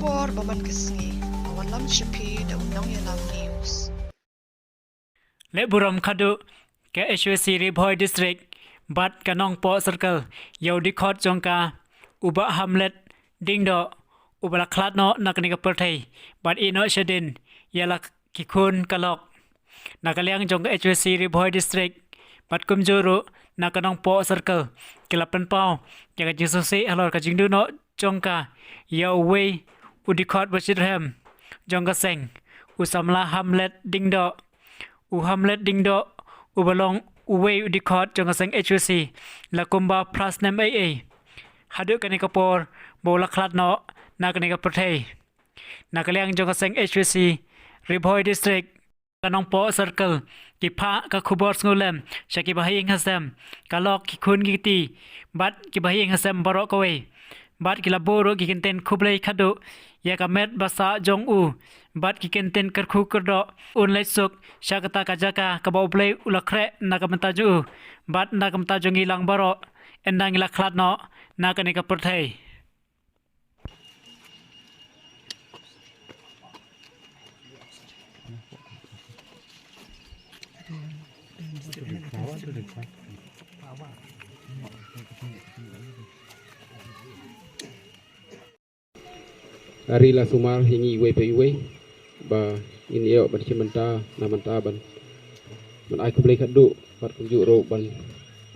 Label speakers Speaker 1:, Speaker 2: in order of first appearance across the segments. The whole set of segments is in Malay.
Speaker 1: Singapore baban kesngi awan lam shipi da undang yalam news.
Speaker 2: Le buram khadu ke HVC Riboy District bat kanong po circle yau di khot jongka uba hamlet dingdo ubala khlatno nakni ka perthai bat ino shedin yala kikun kalok nakaliang jongka HVC Riboy District bat kumjuru nakanong po circle kilapan pau jaga jisusi halor ka jingdu no jongka yau wei udikhot bachidhem jongka seng usamla hamlet dingdo u hamlet dingdo ubalong uwe udikot jong aseng HUC la kumba plus nem AA hadu kani kapor bola khlat no na kani ka prothei na kaliang jong aseng HUC Riboy District kanong po circle ki pha ka khubor ngulem shaki bahing hasem kalok ki khun giti bat ki bahing hasem baro kowe bat ki laboro ki kenten khublei khadu ya ka met basa jong u bat ki kenten karkhu kerdo un lesuk shakata kajaka kabau play ulakre nakamantaju bat nakamantaju ngilang baro endang ila khlat no nakani ka perthai
Speaker 3: Hari la sumar hingi iwe pe iwe ba in yo ban chimanta na manta ban man ai kublei khadu pat kunju ro ban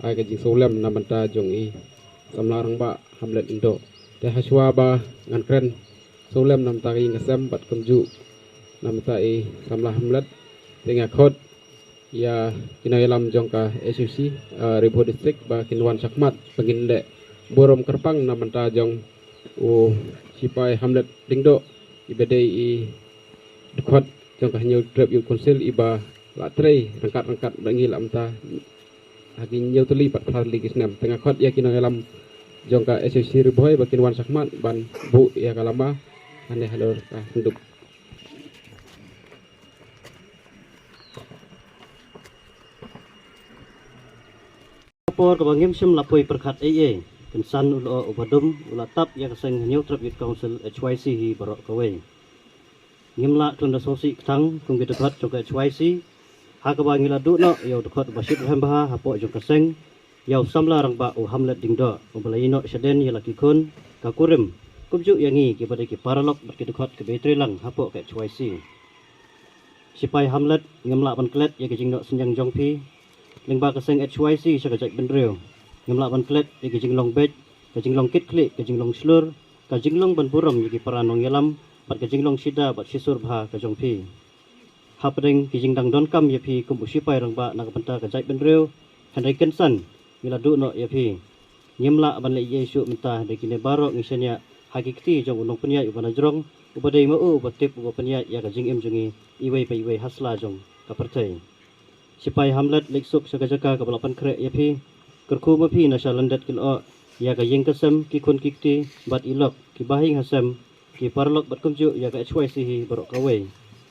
Speaker 3: ai ka jing solam na manta jong i samlarang ba hamlet indo te haswa ba ngan kren solam nam ta ing kasam pat kunju na manta i samla hamlet tenga khot ya kinayalam jong ka SUC Riboy District ba kinwan sakmat pengin de borom kerpang na manta jong u sipai hamlet dingdo ibadai i dekat jong ka nyau trap yu konsil iba la trei rangkat bangi lam ta hagi nyau tuli pat phar ligis nam tengah khot ya kino alam jong ka SUC Riboy bakin wan sakmat ban bu ya kalama ane halor ka sunduk
Speaker 4: por ka bangim sim lapoi perkhat AA kensan ulo ubadum ulatap ya kaseng new trap youth council HYC hi barok kawe ngimla tunda sosi tang kung dekat jong HYC ha ka bangila du no yo dekat basit hamba hapo jong kaseng yau samla rang ba u hamlet dingdo ubalaino sheden ya laki kun ka kurim kubju yangi ki badai ki paralok ki dekat ke betri lang hapo ke HYC sipai hamlet ngimla ban klet ya ki jingno senjang jong pi lingba kaseng HYC sakajak benreu ngemla ban klet ke jinglong bet ke jinglong kit klik ke jinglong slur ke jinglong ban buram yiki paranong yalam pat ke jinglong sida bat sisur bha ke jongpi hapding ke jingdang don kam yapi kum usipai rangba nak banta ke jai benreu handai kensan mila du no yapi ngemla ban le yesu minta de kine baro ngisenya hakikti jong unong penya ubana jrong ubadai mau ubatip ubapenya ya ke jing em jungi iwei pai iwei hasla jong ka pertai sipai hamlet leksuk sakajaka ke balapan kre yapi kerku mapi nasa landat kilo ya ka yeng kasem ki kun kikti bat ilok ki bahing hasem ki parlok bat kumju ya ka HYC hi barok kawe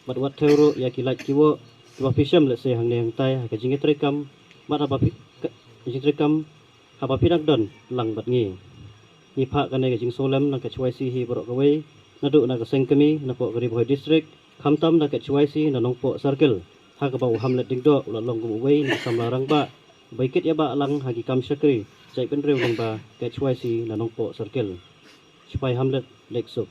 Speaker 4: bat wat teuro ya ki lait kiwo ki ba pisam le se hang neng tai ka jinget rekam bat apa jinget rekam apa pinak don lang bat ngi ni pha ka ne ka jing solam na ka HYC hi barok kawe nadu na ka seng kami na po Riboy District khamtam na ka HYC na nongpo circle ha ka ba hamlet dingdo ulalong gumwei na samlarang ba baikit ya ba lang hagi kam syakri jai penreu lang ba HYC na nongpo circle sipai hamlet leksuk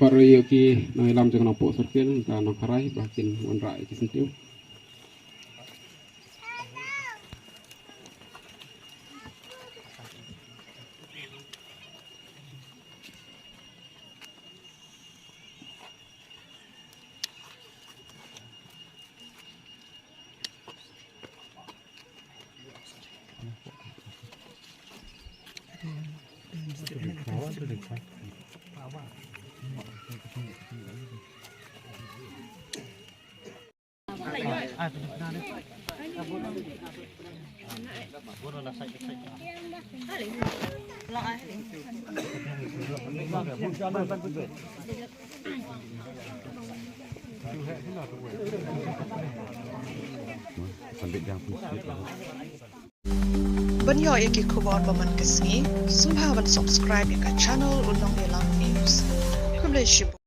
Speaker 3: kori yoki no ilam jong na po circle ka no kharai bakin wanra ki sentiu
Speaker 1: Ban yo iki kubon baman kesni, sumha ban subscribe ya ka channel unong yelang news. Kumle shibu.